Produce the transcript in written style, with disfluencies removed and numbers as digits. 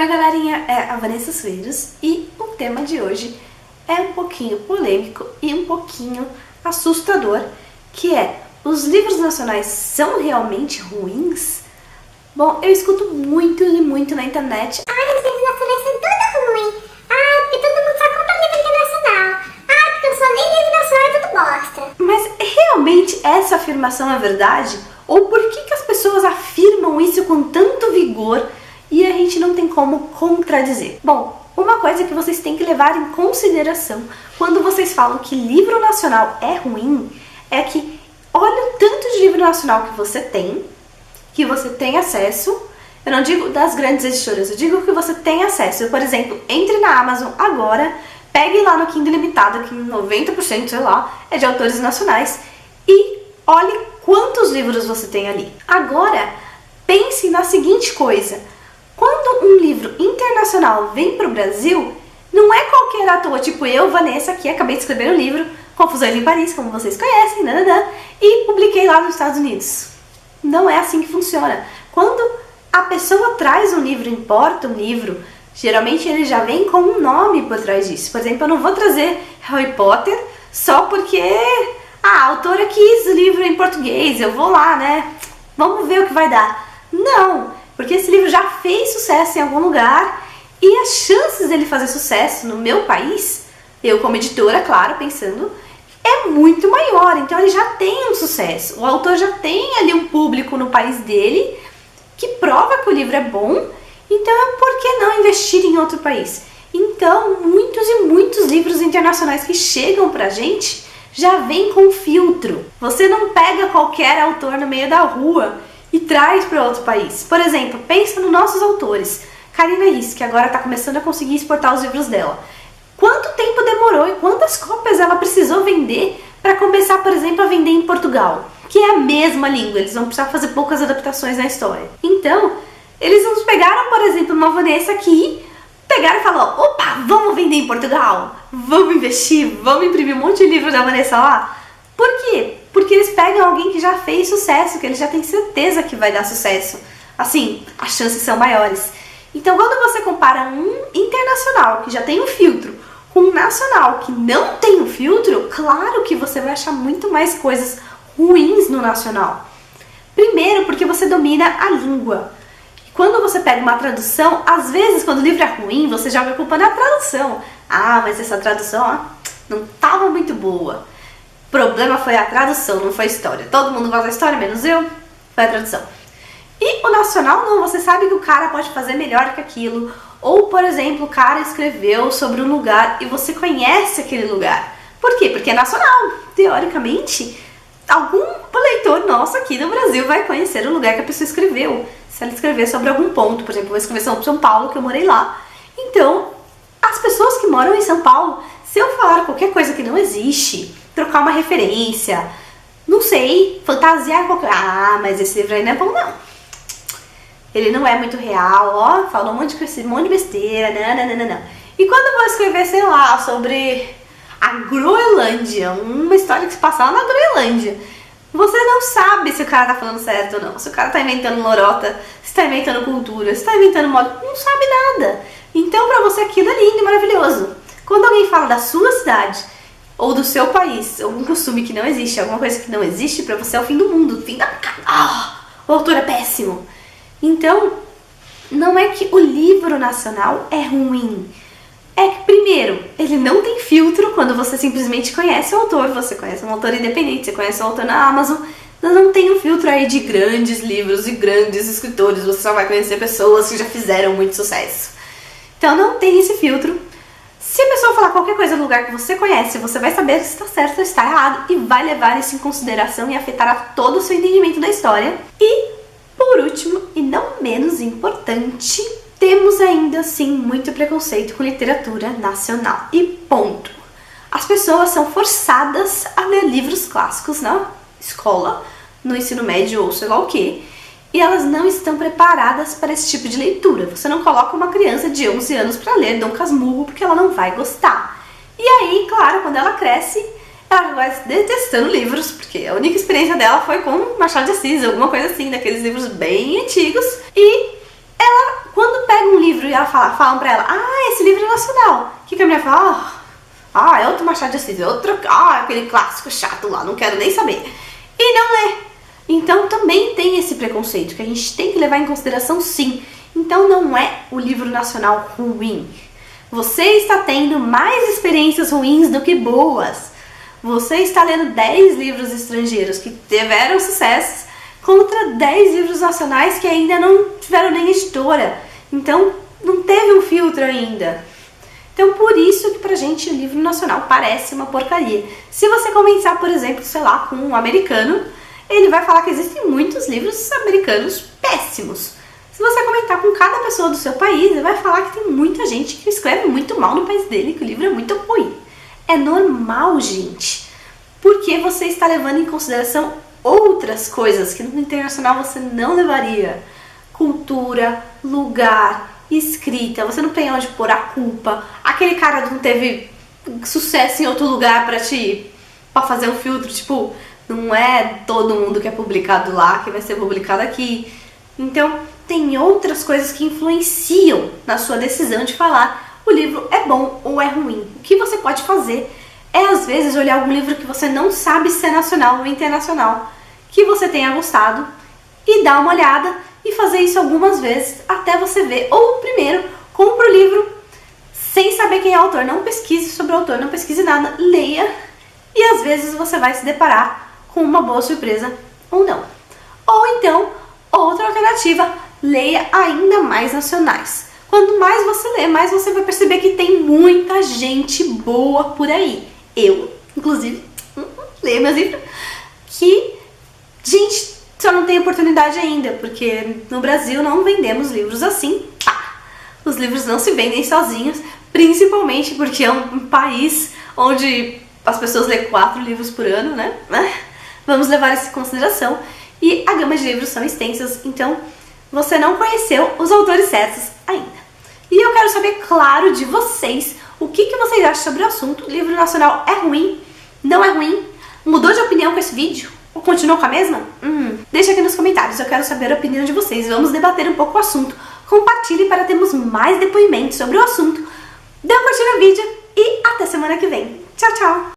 Oi galerinha, é a Vanessa Sueiros e o tema de hoje é um pouquinho polêmico e um pouquinho assustador, que é: os livros nacionais são realmente ruins? Bom, eu escuto muito e muito na internet: os livros nacionais são tudo ruim. Porque todo mundo só compra livro internacional. Porque eu não sou nem livro nacional, é tudo bosta. mas realmente essa afirmação é verdade? Ou por que as pessoas afirmam isso com tanto vigor e a gente não tem como contradizer? Bom, uma coisa que vocês têm que levar em consideração quando vocês falam que livro nacional é ruim é que olha o tanto de livro nacional que você tem acesso. Eu não digo das grandes editoras, eu digo que você tem acesso. Por exemplo, entre na Amazon agora, pegue lá no Kindle Limitado, que 90%, sei lá, é de autores nacionais, e olhe quantos livros você tem ali. Agora, pense na seguinte coisa: quando um livro internacional vem para o Brasil, não é qualquer ator, tipo eu, Vanessa, que acabei de escrever um livro, Confusões em Paris, como vocês conhecem, e publiquei lá nos Estados Unidos. Não é assim que funciona. Quando a pessoa traz um livro, importa um livro, geralmente ele já vem com um nome por trás disso. Por exemplo, eu não vou trazer Harry Potter só porque a autora quis o livro em português, eu vou lá, vamos ver o que vai dar. Não, porque esse livro já fez sucesso em algum lugar e as chances dele fazer sucesso no meu país, eu como editora, claro, pensando, é muito maior. Então ele já tem um sucesso, o autor já tem ali um público no país dele que prova que o livro é bom, então por que não investir em outro país? Então muitos e muitos livros internacionais que chegam pra gente já vem com filtro. Você não pega qualquer autor no meio da rua e traz para outro país. Por exemplo, pensa nos nossos autores. Karina Risse, que agora está começando a conseguir exportar os livros dela. Quanto tempo demorou e quantas cópias ela precisou vender para começar, por exemplo, a vender em Portugal, que é a mesma língua, eles vão precisar fazer poucas adaptações na história. Então, eles nos pegaram, por exemplo, uma Vanessa aqui, pegaram e falaram: opa, vamos vender em Portugal, vamos investir, vamos imprimir um monte de livro da Vanessa lá. Por quê? Porque eles pegam alguém que já fez sucesso, que eles já têm certeza que vai dar sucesso. Assim, as chances são maiores. Então, quando você compara um internacional que já tem um filtro com um nacional que não tem um filtro, claro que você vai achar muito mais coisas ruins no nacional. Primeiro, porque você domina a língua. Quando você pega uma tradução, às vezes, quando o livro é ruim, você joga a culpa na tradução. Mas essa tradução não estava muito boa. O problema foi a tradução, não foi a história. Todo mundo gosta da história, menos eu. Foi a tradução. E o nacional não, você sabe que o cara pode fazer melhor que aquilo. Ou, por exemplo, o cara escreveu sobre um lugar e você conhece aquele lugar. Por quê? Porque é nacional. Teoricamente, algum leitor nosso aqui no Brasil vai conhecer o lugar que a pessoa escreveu. Se ela escrever sobre algum ponto, por exemplo, eu vou escrever sobre São Paulo, que eu morei lá. Então, as pessoas que moram em São Paulo, se eu falar qualquer coisa que não existe, trocar uma referência, não sei, fantasiar qualquer... mas esse livro aí não é bom, não. Ele não é muito real, falou um monte de besteira, não. E quando eu vou escrever, sei lá, sobre a Groenlândia, uma história que se passava na Groenlândia, você não sabe se o cara tá falando certo ou não, se o cara tá inventando lorota, se tá inventando cultura, se tá inventando moda, não sabe nada. Então pra você aquilo é lindo e maravilhoso. Quando alguém fala da sua cidade, ou do seu país, algum costume que não existe, alguma coisa que não existe, pra você é o fim do mundo, o fim da... o autor é péssimo. Então, não é que o livro nacional é ruim. É que, primeiro, ele não tem filtro quando você simplesmente conhece o autor. Você conhece um autor independente, você conhece o autor na Amazon. Não tem um filtro aí de grandes livros e grandes escritores. Você só vai conhecer pessoas que já fizeram muito sucesso. Então, não tem esse filtro. Se a pessoa falar qualquer coisa no lugar que você conhece, você vai saber se está certo ou está errado e vai levar isso em consideração e afetará todo o seu entendimento da história. E, por último, e não menos importante, temos ainda assim muito preconceito com literatura nacional. E ponto. As pessoas são forçadas a ler livros clássicos na escola, no ensino médio ou sei lá o que, e elas não estão preparadas para esse tipo de leitura. Você não coloca uma criança de 11 anos para ler Dom Casmurro porque ela não vai gostar. E aí, claro, quando ela cresce, ela vai detestando livros, porque a única experiência dela foi com Machado de Assis, alguma coisa assim, daqueles livros bem antigos, e ela, quando pega um livro e ela falam pra ela, esse livro é nacional, o que a mulher fala? É outro Machado de Assis, aquele clássico chato lá, não quero nem saber. E não lê. Então também tem esse preconceito, que a gente tem que levar em consideração sim. Então não é o livro nacional ruim. Você está tendo mais experiências ruins do que boas. Você está lendo 10 livros estrangeiros que tiveram sucesso contra 10 livros nacionais que ainda não tiveram nem editora. Então não teve um filtro ainda. Então por isso que pra gente o livro nacional parece uma porcaria. Se você começar, por exemplo, sei lá, com um americano, ele vai falar que existem muitos livros americanos péssimos. Se você comentar com cada pessoa do seu país, ele vai falar que tem muita gente que escreve muito mal no país dele, que o livro é muito ruim. É normal, gente, porque você está levando em consideração outras coisas que no internacional você não levaria. Cultura, lugar, escrita, você não tem onde pôr a culpa. Aquele cara não teve sucesso em outro lugar pra fazer um filtro, tipo, não é todo mundo que é publicado lá que vai ser publicado aqui. Então, tem outras coisas que influenciam na sua decisão de falar o livro é bom ou é ruim. O que você pode fazer é, às vezes, olhar algum livro que você não sabe se é nacional ou internacional, que você tenha gostado, e dar uma olhada e fazer isso algumas vezes até você ver. Ou, primeiro, compra o livro sem saber quem é o autor. Não pesquise sobre o autor, não pesquise nada, leia, e às vezes você vai se deparar com uma boa surpresa ou não. Ou então, outra alternativa, leia ainda mais nacionais. Quanto mais você lê, mais você vai perceber que tem muita gente boa por aí. Eu, inclusive, leio meus livros, que, gente, só não tem oportunidade ainda, porque no Brasil não vendemos livros assim. Os livros não se vendem sozinhos, principalmente porque é um país onde as pessoas lêem 4 livros por ano, né? Vamos levar isso em consideração. E a gama de livros são extensas, então você não conheceu os autores certos ainda. E eu quero saber, claro, de vocês, o que vocês acham sobre o assunto. O livro nacional é ruim? Não é ruim? Mudou de opinião com esse vídeo? Ou continuou com a mesma? Deixa aqui nos comentários, eu quero saber a opinião de vocês. Vamos debater um pouco o assunto. Compartilhe para termos mais depoimentos sobre o assunto. Dê um curtir no vídeo e até semana que vem. Tchau, tchau!